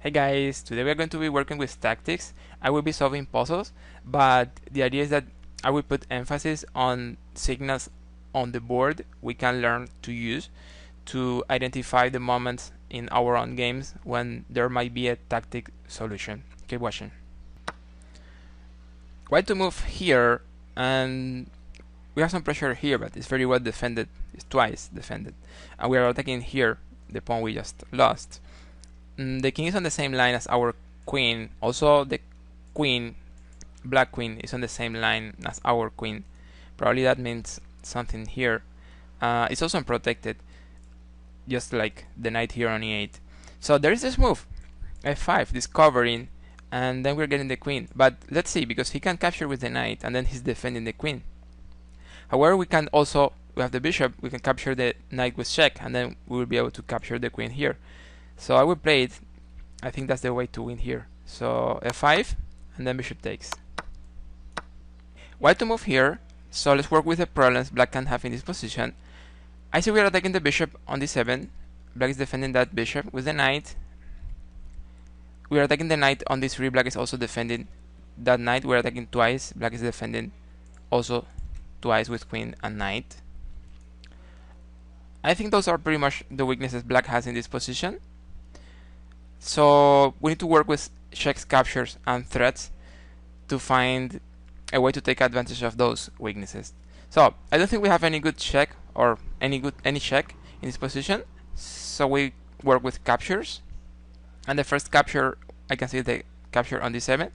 Hey guys, today we are going to be working with tactics. I will be solving puzzles, but the idea is that I will put emphasis on signals on the board we can learn to use to identify the moments in our own games when there might be a tactic solution. Keep watching. White to move here, and we have some pressure here, but it's very well defended. It's twice defended, and we are attacking here the pawn we just lost. The king is on the same line as our queen. Also, the queen, black queen, is on the same line as our queen. Probably that means something here. It's also unprotected, just like the knight here on e8. So there is this move, f5, discovering, and then we're getting the queen. But let's see, because he can capture with the knight, and then he's defending the queen. However, we have the bishop, we can capture the knight with check, and then we will be able to capture the queen here. So I will play it. I think that's the way to win here. So f5, and then bishop takes. White to move here. So let's work with the problems black can have in this position. I see we are attacking the bishop on d7. Black is defending that bishop with the knight. We are attacking the knight on d3. Black is also defending that knight. We are attacking twice. Black is defending also twice with queen and knight. I think those are pretty much the weaknesses black has in this position. So we need to work with checks, captures, and threats to find a way to take advantage of those weaknesses. So I don't think we have any good check or any check in this position. So we work with captures, and the first capture I can see the capture on d7,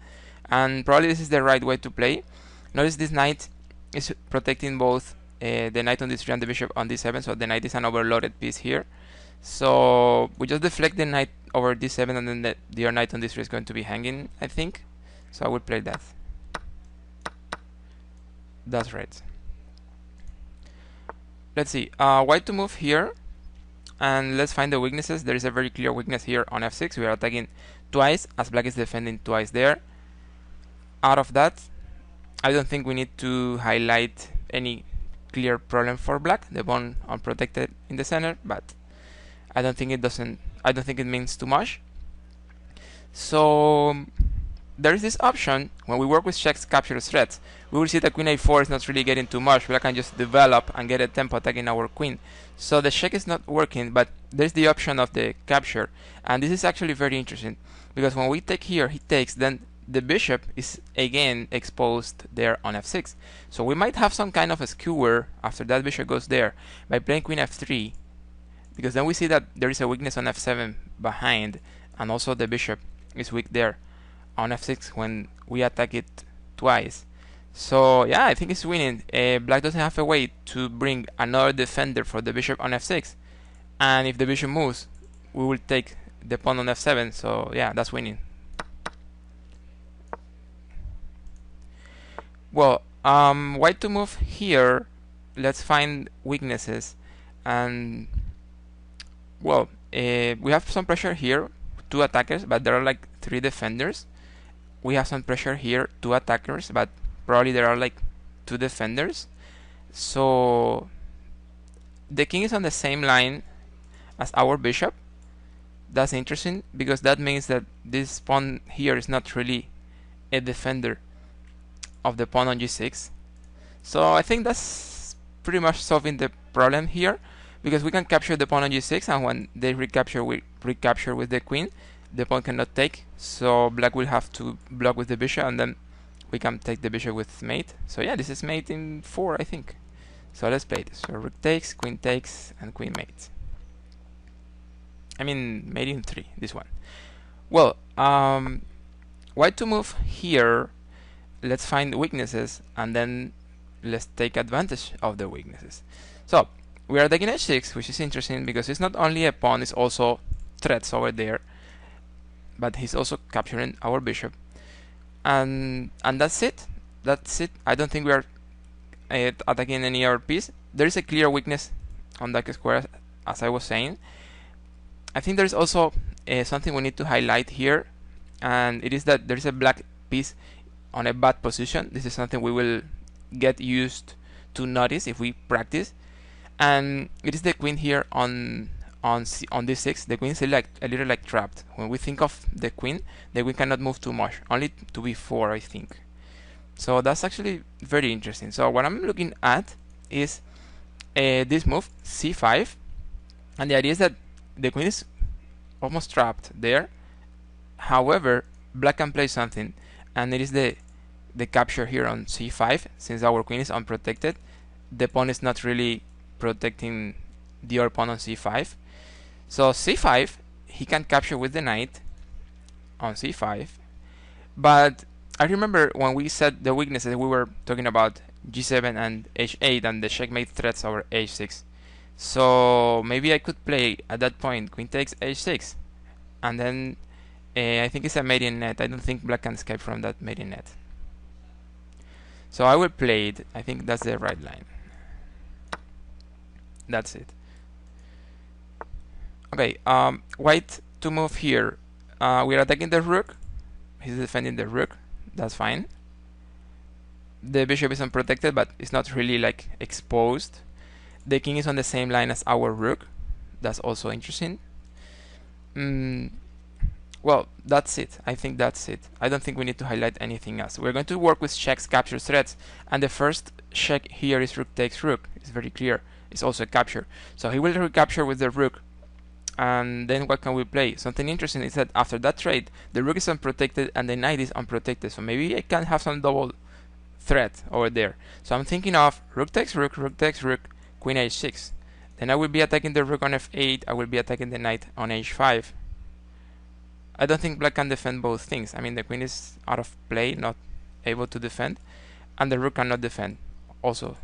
and probably this is the right way to play. Notice this knight is protecting both the knight on d3 and the bishop on d7, so the knight is an overloaded piece here. So we just deflect the knight over d7, and then the other knight on d3 is going to be hanging, I think. So I will play that. That's right. Let's see. White to move here, and let's find the weaknesses. There is a very clear weakness here on f6. We are attacking twice, as black is defending twice there. Out of that, I don't think we need to highlight any clear problem for black. The pawn unprotected in the center, but I don't think it means too much. So there is this option when we work with checks, captures, threats. We will see that queen a4 is not really getting too much. Black can just develop and get a tempo attacking our queen. So the check is not working, but there's the option of the capture, and this is actually very interesting because when we take here, he takes, then the bishop is again exposed there on f6. So we might have some kind of a skewer after that bishop goes there by playing queen f3, because then we see that there is a weakness on f7 behind, and also the bishop is weak there on f6 when we attack it twice. So yeah, I think it's winning. Black doesn't have a way to bring another defender for the bishop on f6, and if the bishop moves, we will take the pawn on f7. So yeah, that's winning. Well, white to move here. Let's find weaknesses, and well, we have some pressure here, 2 attackers, but there are like 3 defenders. We have some pressure here, 2 attackers, but probably there are like 2 defenders. So the king is on the same line as our bishop. That's interesting because that means that this pawn here is not really a defender of the pawn on g6. So I think that's pretty much solving the problem here, because we can capture the pawn on g6, and when they recapture, we recapture with the queen. The pawn cannot take, so black will have to block with the bishop, and then we can take the bishop with mate. So yeah, this is mate in 4, I think. So let's play this. So rook takes, and queen mate. I mean mate in 3, this one. Well, white to move here. Let's find weaknesses, and then let's take advantage of the weaknesses. So we are taking h6, which is interesting because it's not only a pawn, it's also threats over there, but he's also capturing our bishop, and that's it. I don't think we are attacking any other piece. There is a clear weakness on that square, as I was saying. I think there's also something we need to highlight here, and it is that there is a black piece on a bad position. This is something we will get used to notice if we practice, and it is the queen here on on d6, the queen is like a little like trapped. When we think of the queen cannot move too much, only to b4, I think. So that's actually very interesting. So what I'm looking at is this move c5, and the idea is that the queen is almost trapped there. However, black can play something, and it is the capture here on c5. Since our queen is unprotected, the pawn is not really protecting the other pawn on c5. So c5, he can capture with the knight on c5. But I remember when we said the weaknesses, we were talking about g7 and h8 and the checkmate threats over h6. So maybe I could play at that point queen takes h6, and then I think it's a mating net. I don't think black can escape from that mating net. So I will play it. I think that's the right line. That's it. Okay, white to move here. We're attacking the rook. He's defending the rook. That's fine. The bishop is unprotected, but it's not really like exposed. The king is on the same line as our rook. That's also interesting. Well, that's it. I think that's it. I don't think we need to highlight anything else. We're going to work with checks, capture, threats, and the first check here is rook takes rook. It's very clear. It's also a capture. So he will recapture with the rook. And then what can we play? Something interesting is that after that trade, the rook is unprotected and the knight is unprotected. So maybe I can have some double threat over there. So I'm thinking of rook takes rook, queen h6. Then I will be attacking the rook on f8. I will be attacking the knight on h5. I don't think black can defend both things. I mean, the queen is out of play, not able to defend, and the rook cannot defend also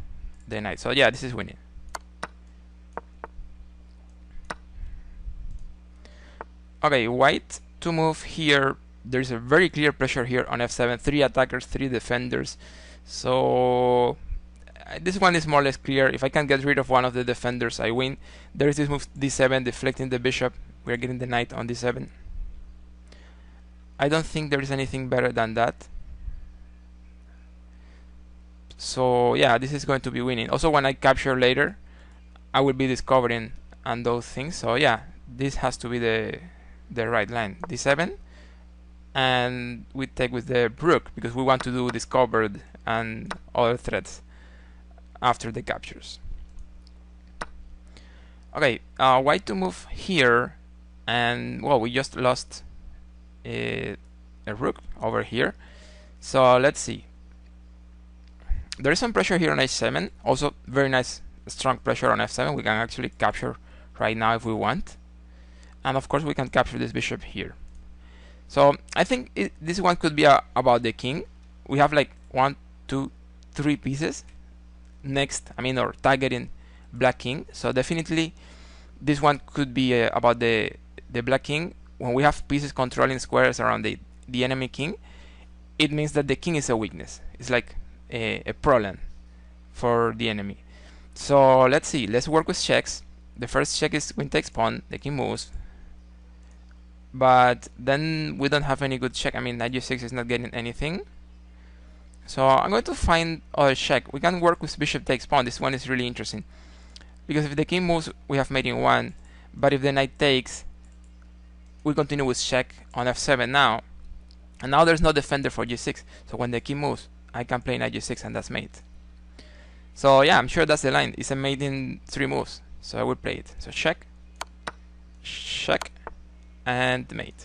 the knight. So yeah, this is winning. Okay, white to move here. There's a very clear pressure here on f7. 3 attackers, 3 defenders. So this one is more or less clear. If I can get rid of one of the defenders, I win. There is this move d7, deflecting the bishop. We're getting the knight on d7. I don't think there is anything better than that. So yeah, this is going to be winning. Also, when I capture later, I will be discovering and those things. So yeah, this has to be the right line. d7, and we take with the rook because we want to do discovered and other threats after the captures. Okay, white to move here, and well, we just lost a rook over here. So let's see. There is some pressure here on h7. Also very nice strong pressure on f7. We can actually capture right now if we want. And of course we can capture this bishop here. So I think this one could be about the king. We have like 1, 2, 3 pieces next, or targeting black king. So definitely this one could be about the black king. When we have pieces controlling squares around the enemy king, it means that the king is a weakness. It's like a problem for the enemy. So let's see. Let's work with checks. The first check is queen takes pawn. The king moves. But then we don't have any good check. Knight g6 is not getting anything. So I'm going to find a check. We can work with bishop takes pawn. This one is really interesting. Because if the king moves, we have mate in 1. But if the knight takes, we continue with check on f7 now. And now there's no defender for g6. So when the king moves, I can play knight g6 and that's mate. So yeah, I'm sure that's the line. It's a mate in 3 moves. So I will play it. So check, check, and mate.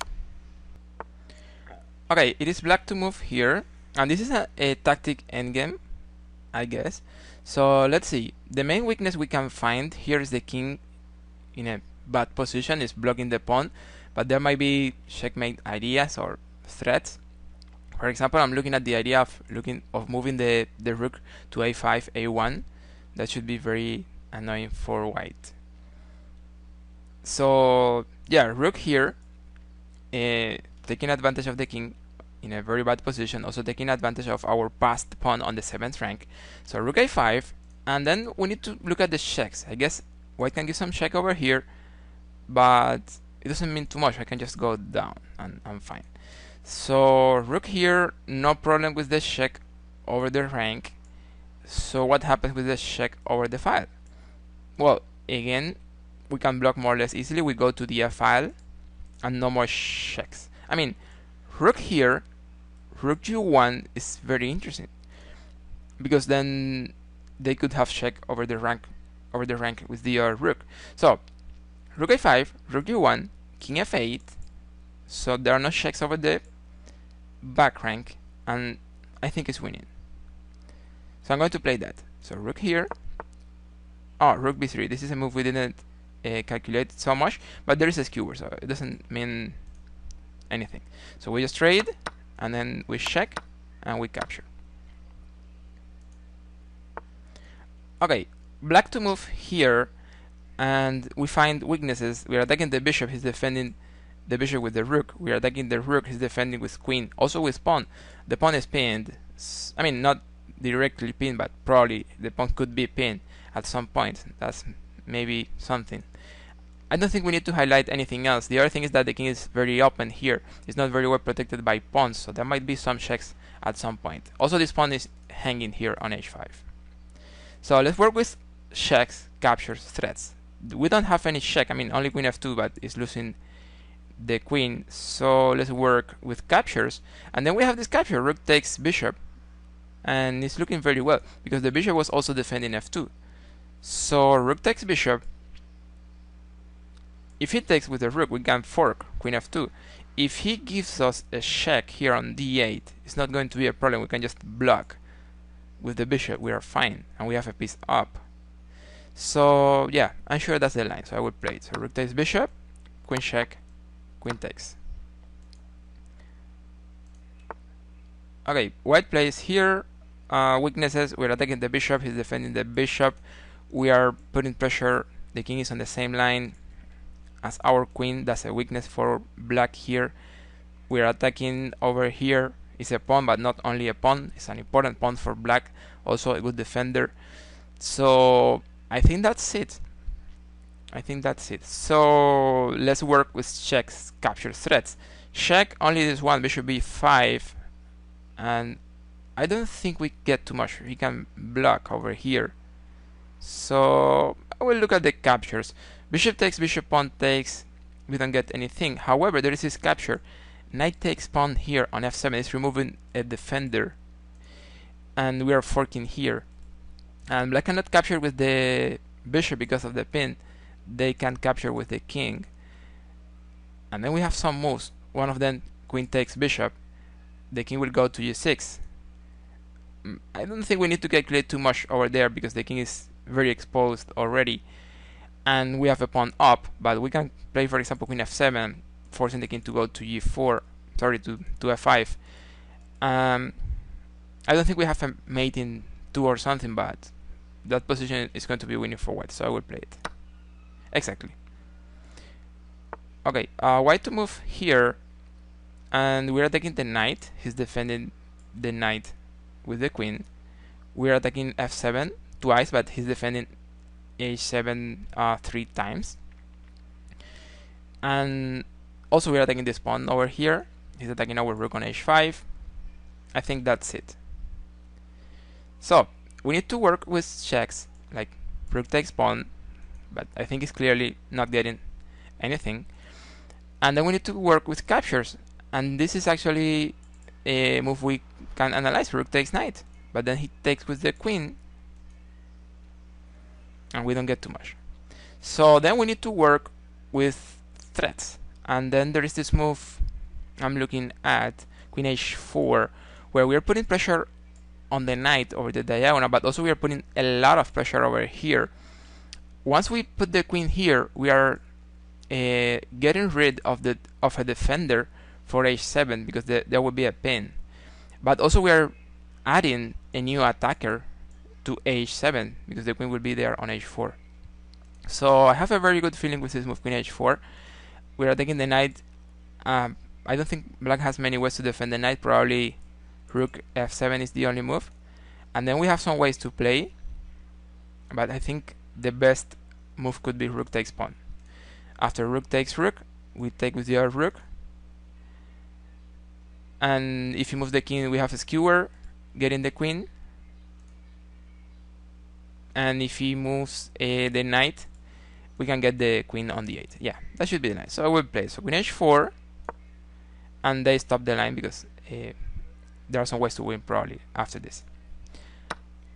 Okay, it is black to move here. And this is a tactic endgame, I guess. So let's see. The main weakness we can find here is the king in a bad position. It's blocking the pawn. But there might be checkmate ideas or threats. For example, I'm looking at the idea of moving the rook to a5, a1. That should be very annoying for white. So yeah, rook here, taking advantage of the king in a very bad position, also taking advantage of our passed pawn on the 7th rank. So rook a5, and then we need to look at the checks. I guess white can give some check over here, but it doesn't mean too much. I can just go down and I'm fine. So rook here, no problem with the check over the rank. So what happens with the check over the file? Well, again, we can block more or less easily. We go to the F file and no more checks. I mean, rook here, rook G1 is very interesting because then they could have check over the rank with the rook. So rook A5, rook G1, king F8. So there are no checks over the back rank, and I think it's winning. So I'm going to play that. So rook here. Oh, rook B3. This is a move we didn't calculate so much, but there is a skewer, so it doesn't mean anything. So we just trade, and then we check, and we capture. Okay, black to move here, and we find weaknesses. We are attacking the bishop, he's defending the bishop with the rook. We are attacking the rook, he's defending with queen. Also with pawn. The pawn is pinned. I mean, not directly pinned, but probably the pawn could be pinned at some point. That's maybe something. I don't think we need to highlight anything else. The other thing is that the king is very open here. It's not very well protected by pawns, so there might be some checks at some point. Also, this pawn is hanging here on h5. So let's work with checks, captures, threats. We don't have any check. I mean, only queen f2, but it's losing the queen. So let's work with captures, and then we have this capture. Rook takes bishop, and it's looking very well because the bishop was also defending f2. So rook takes bishop. If he takes with the rook, we can fork queen f2. If he gives us a check here on d8, it's not going to be a problem. We can just block with the bishop. We are fine, and we have a piece up. So yeah, I'm sure that's the line. So I will play it. So rook takes bishop, queen check, queen takes. Okay, white plays here. Weaknesses: we're attacking the bishop. He's defending the bishop. We are putting pressure. The king is on the same line as our queen. That's a weakness for black here. We're attacking over here. It's a pawn, but not only a pawn. It's an important pawn for black. Also a good defender. So I think that's it. So let's work with checks, capture, threats. Check only this one, bishop b5, and I don't think we get too much. He can block over here. So I will look at the captures. Bishop takes, bishop pawn takes. We don't get anything. However, there is this capture. Knight takes pawn here on f7. It's removing a defender, and we are forking here. And black cannot capture with the bishop because of the pin. They can capture with the king. And then we have some moves. One of them, queen takes bishop. The king will go to g6. I don't think we need to calculate too much over there because the king is very exposed already. And we have a pawn up, but we can play, for example, queen f7, forcing the king to go to g4, sorry, to f5. I don't think we have a mate in 2 or something, but that position is going to be winning for white, so I will play it. Exactly. Okay, white to move here, and we're attacking the knight. He's defending the knight with the queen. We're attacking f7 twice, but he's defending h7 3 times. And also we're attacking this pawn over here. He's attacking our rook on h5. I think that's it. So we need to work with checks, like rook takes pawn, but I think it's clearly not getting anything. And then we need to work with captures, and this is actually a move we can analyze. Rook takes knight, but then he takes with the queen, and we don't get too much. So then we need to work with threats, and then there is this move I'm looking at, queen h4, where we are putting pressure on the knight over the diagonal, but also we are putting a lot of pressure over here. Once we put the queen here, we are getting rid of a defender for h7 because there will be a pin. But also we are adding a new attacker to h7 because the queen will be there on h4. So I have a very good feeling with this move, queen h4. We are taking the knight. I don't think black has many ways to defend the knight. Probably rook f7 is the only move. And then we have some ways to play, but I think the best move could be rook takes pawn. After rook takes rook, we take with the other rook. And if you move the king, we have a skewer getting the queen. And if he moves the knight, we can get the queen on d8. Yeah, that should be nice. So I will play. So queen h4, and they stop the line because there are some ways to win probably after this.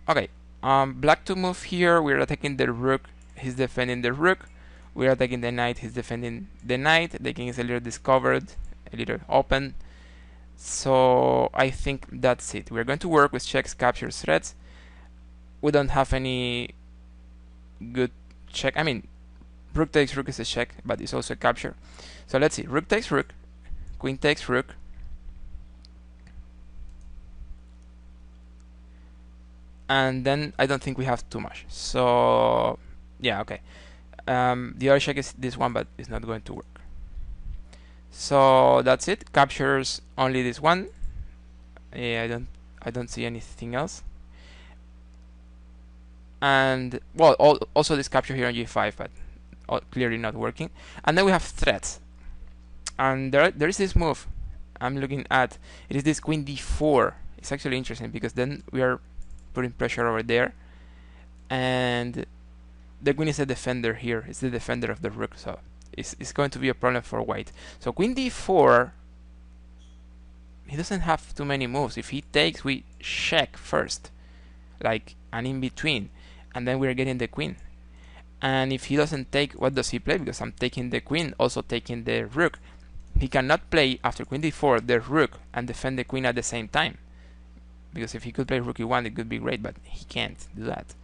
Okay, black to move here. We're attacking the rook. He's defending the rook. We're attacking the knight. He's defending the knight. The king is a little discovered, a little open. So I think that's it. We're going to work with checks, captures, threats. We don't have any good check. I mean, rook takes rook is a check, but it's also a capture. So let's see. Rook takes rook. Queen takes rook. And then I don't think we have too much. So yeah, okay. The other check is this one, but it's not going to work. So that's it. Captures only this one. Yeah, I don't see anything else. And well, also this capture here on g5, but clearly not working. And then we have threats. And there is this move I'm looking at. It is this queen d4. It's actually interesting because then we are putting pressure over there, and the queen is a defender here. It's the defender of the rook, so it's going to be a problem for white. So queen d4, he doesn't have too many moves. If he takes, we check first, like an in between, and then we're getting the queen. And if he doesn't take, what does he play? Because I'm taking the queen, also taking the rook. He cannot play after queen d4 the rook and defend the queen at the same time, because if he could play rook e1 it could be great, but he can't do that.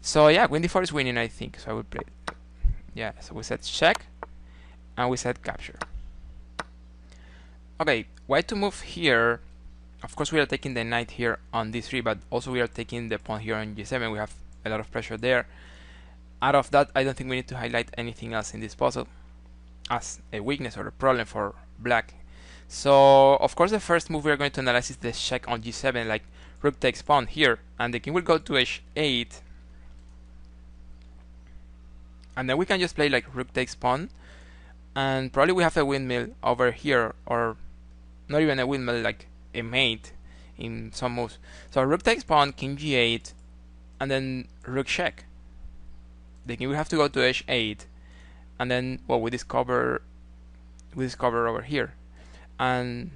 So yeah, queen d4 is winning, I think, so I will play it. Yeah, so we said check and we said capture. Okay, white to move here. Of course we are taking the knight here on d3, but also we are taking the pawn here on g7. We have a lot of pressure there. Out of that, I don't think we need to highlight anything else in this puzzle as a weakness or a problem for black. So of course the first move we are going to analyze is the check on g7, like rook takes pawn here, and the king will go to h8, and then we can just play like rook takes pawn, and probably we have a windmill over here, or not even a windmill, like a mate in some moves. So rook takes pawn, king g8, and then rook check. The king will have to go to h8, and then well we discover over here, and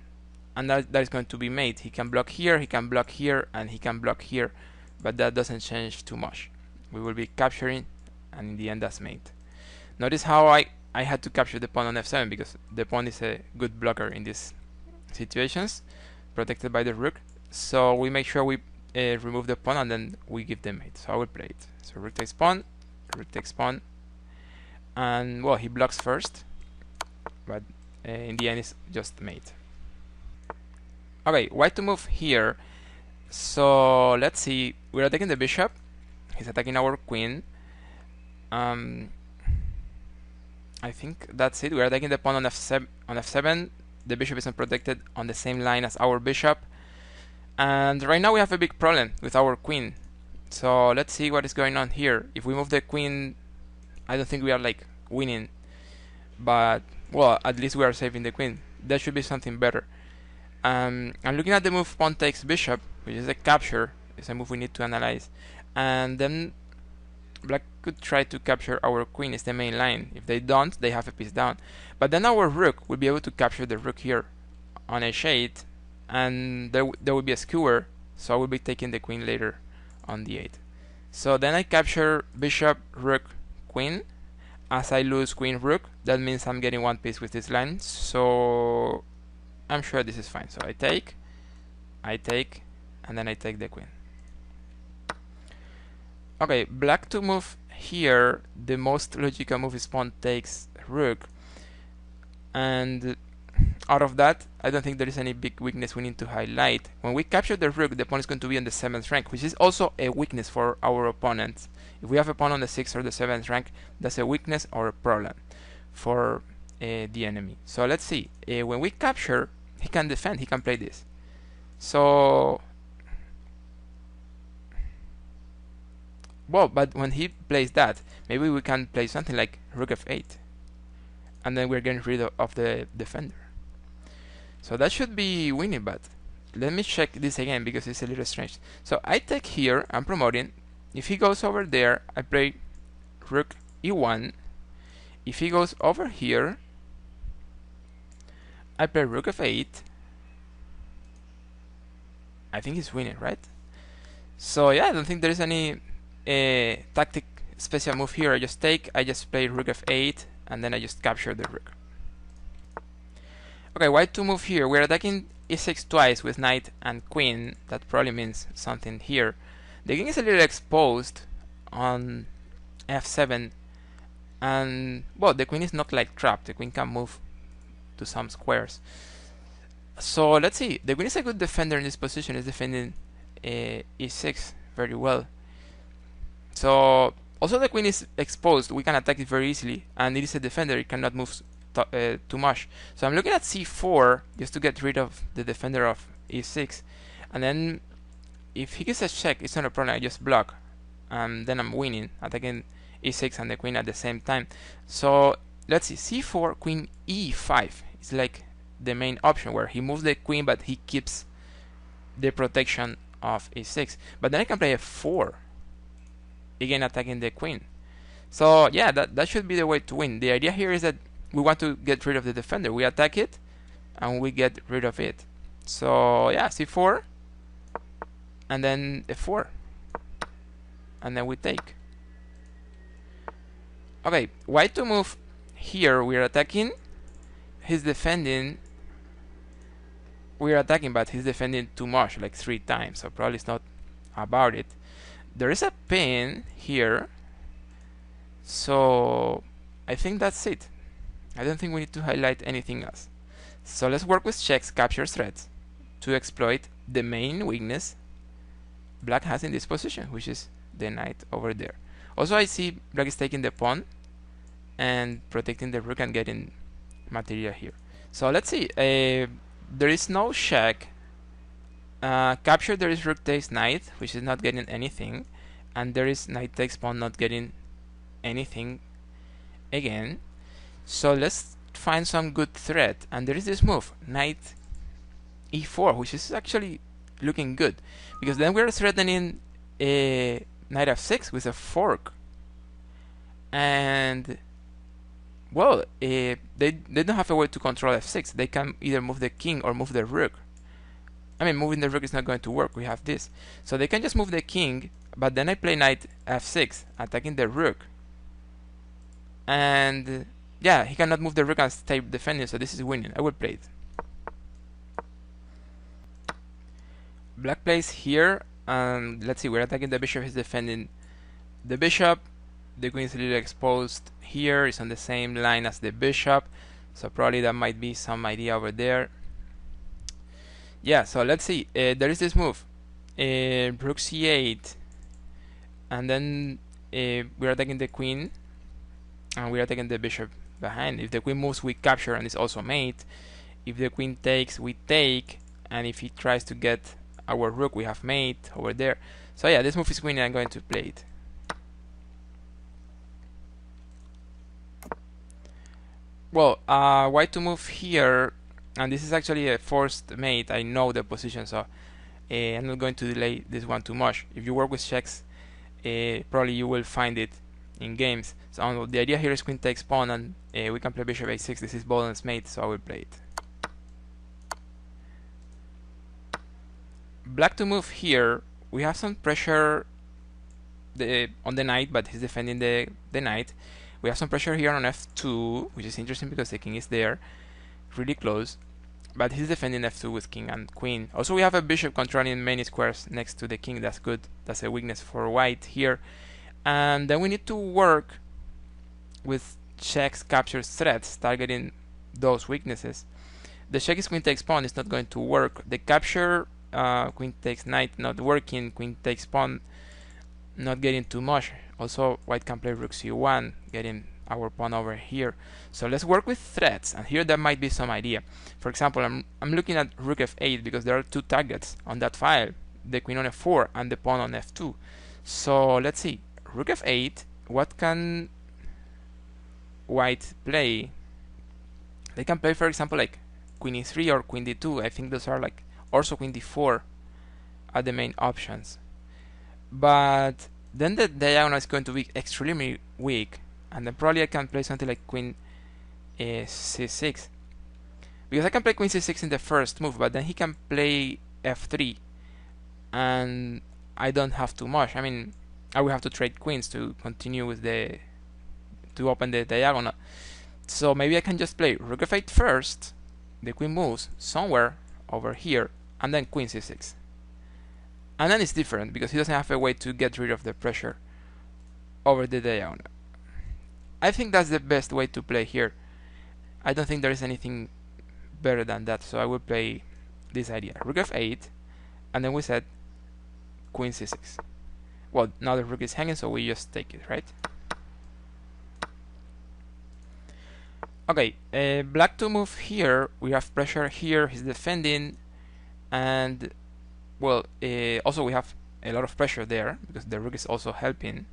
that is going to be mate. He can block here, he can block here, and he can block here, but that doesn't change too much. We will be capturing, and in the end that's mate. Notice how I had to capture the pawn on f7, because the pawn is a good blocker in these situations, protected by the rook. So we make sure we remove the pawn, and then we give the mate. So I will play it. So rook takes pawn, and well he blocks first, but in the end it's just mate. Okay, white to move here. So let's see, we're attacking the bishop, he's attacking our queen. I think that's it. We're attacking the pawn on f7. The bishop isn't protected on the same line as our bishop, and right now we have a big problem with our queen. So let's see what is going on here. If we move the queen, I don't think we are like winning, but well, at least we are saving the queen. There should be something better. I'm looking at the move pawn takes bishop, which is a capture. It's a move we need to analyze, and then black could try to capture our queen. It's the main line. If they don't, they have a piece down, but then our rook will be able to capture the rook here on h8, and there will be a skewer, so I will be taking the queen later on d8. So then I capture bishop, rook, queen. As I lose queen, rook, that means I'm getting one piece with this line, so I'm sure this is fine. So I take, and then I take the queen. Okay, black to move here. The most logical move is pawn takes rook, and out of that, I don't think there is any big weakness we need to highlight. When we capture the rook, the pawn is going to be on the 7th rank, which is also a weakness for our opponents. If we have a pawn on the 6th or the 7th rank, that's a weakness or a problem for the enemy. So let's see. When we capture, he can defend, he can play this. So, well, but when he plays that, maybe we can play something like rook f8, and then we're getting rid of the defender. So that should be winning, but let me check this again because it's a little strange. So I take here, I'm promoting. If he goes over there, I play rook e1, if he goes over here, I play rook f8. I think he's winning, right? So yeah, I don't think there's any tactic special move here. I just play rook f8, and then I just capture the rook. Okay, white to move here. We're attacking e6 twice with knight and queen. That probably means something here. The king is a little exposed on f7, and well, the queen is not like trapped. The queen can move to some squares. So let's see. The queen is a good defender in this position. It's defending e6 very well. So also the queen is exposed. We can attack it very easily, and it is a defender. It cannot move too much. So I'm looking at c4 just to get rid of the defender of e6, and then if he gets a check, it's not a problem. I just block, and then I'm winning, attacking e6 and the queen at the same time. So let's see, c4, queen e5 is like the main option, where he moves the queen but he keeps the protection of e6. But then I can play f4, again attacking the queen. So yeah, that should be the way to win. The idea here is that we want to get rid of the defender. We attack it and we get rid of it. So yeah, c4 and then f4, and then we take. Okay, white to move here. We're attacking, he's defending. We're attacking, but he's defending too much, like 3 times, so probably it's not about it. There is a pin here, so I think that's it. I don't think we need to highlight anything else. So let's work with checks, capture threats, to exploit the main weakness black has in this position, which is the knight over there. Also, I see black is taking the pawn and protecting the rook and getting material here. So let's see. There is no check. Capture, there is rook takes knight, which is not getting anything, and there is knight takes pawn, not getting anything again. So let's find some good threat, and there is this move, knight e4, which is actually looking good, because then we're threatening a knight f6 with a fork, and well, they don't have a way to control f6. They can either move the king or move the rook. I mean, moving the rook is not going to work. We have this, so they can just move the king, but then I play knight f6, attacking the rook, and yeah, he cannot move the rook and stay defending, so this is winning. I will play it. Black plays here, and let's see, we're attacking the bishop, he's defending the bishop. The queen is a little exposed here, it's on the same line as the bishop, so probably that might be some idea over there. Yeah, so let's see, there is this move, rook c8, and then we're attacking the queen, and we're attacking the bishop behind. If the queen moves, we capture, and it's also mate. If the queen takes, we take, and if he tries to get our rook, we have mate over there. So yeah, this move is winning. I'm going to play it. Well, white to move here, and this is actually a forced mate. I know the position, so I'm not going to delay this one too much. If you work with checks, probably you will find it in games. So the idea here is queen takes pawn, and we can play bishop a6. This is Boden's mate, so I will play it. Black to move here. We have some pressure on the knight, but he's defending the knight. We have some pressure here on f2, which is interesting because the king is there, really close. But he's defending f2 with king and queen. Also, we have a bishop controlling many squares next to the king. That's good. That's a weakness for white here. And then we need to work with checks, captures, threats, targeting those weaknesses. The check is queen takes pawn is not going to work. The capture, queen takes knight, not working. Queen takes pawn, not getting too much. Also, white can play rook c1, getting our pawn over here. So let's work with threats, and here there might be some idea. For example, I'm looking at rook f8 because there are 2 targets on that file, the queen on f4 and the pawn on f2. So let's see, rook f8, what can white play? They can play, for example, like queen e3 or queen d2. I think those are like, also queen d4 are the main options. But then the diagonal is going to be extremely weak, and then probably I can play something like queen c6, because I can play queen c6 in the first move, but then he can play f3, and I don't have too much. I mean, I will have to trade queens to continue with to open the diagonal. So maybe I can just play rook f8 first, the queen moves somewhere over here, and then queen c6. And then it's different because he doesn't have a way to get rid of the pressure over the diagonal. I think that's the best way to play here. I don't think there is anything better than that, so I will play this idea. Rook f8, and then we said queen c6. Well, now the rook is hanging, so we just take it, right? Okay, black to move here. We have pressure here, he's defending, and well, also we have a lot of pressure there because the rook is also helping.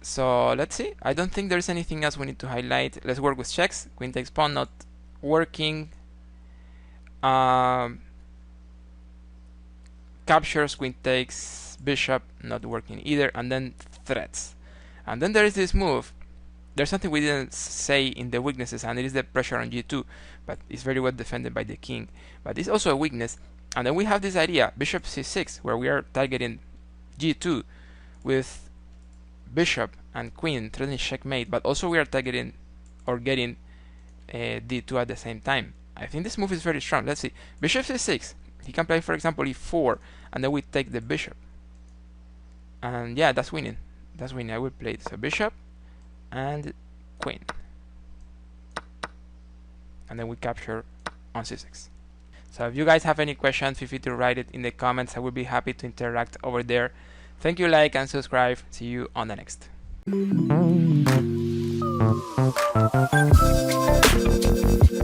So let's see. I don't think there's anything else we need to highlight. Let's work with checks. Queen takes pawn, not working. Captures, queen takes bishop, not working either, and then threats. And then there is this move. There's something we didn't say in the weaknesses, and it is the pressure on g2, but it's very well defended by the king. But it's also a weakness. And then we have this idea, bishop c6, where we are targeting g2 with bishop and queen, threatening checkmate, but also we are targeting or getting d2 at the same time. I think this move is very strong. Let's see. Bishop c6. He can play, for example, e4, and then we take the bishop. And yeah, that's winning. That's winning. I will play it. So bishop and queen. And then we capture on c6. So if you guys have any questions, feel free to write it in the comments. I will be happy to interact over there. Thank you, like and subscribe. See you on the next.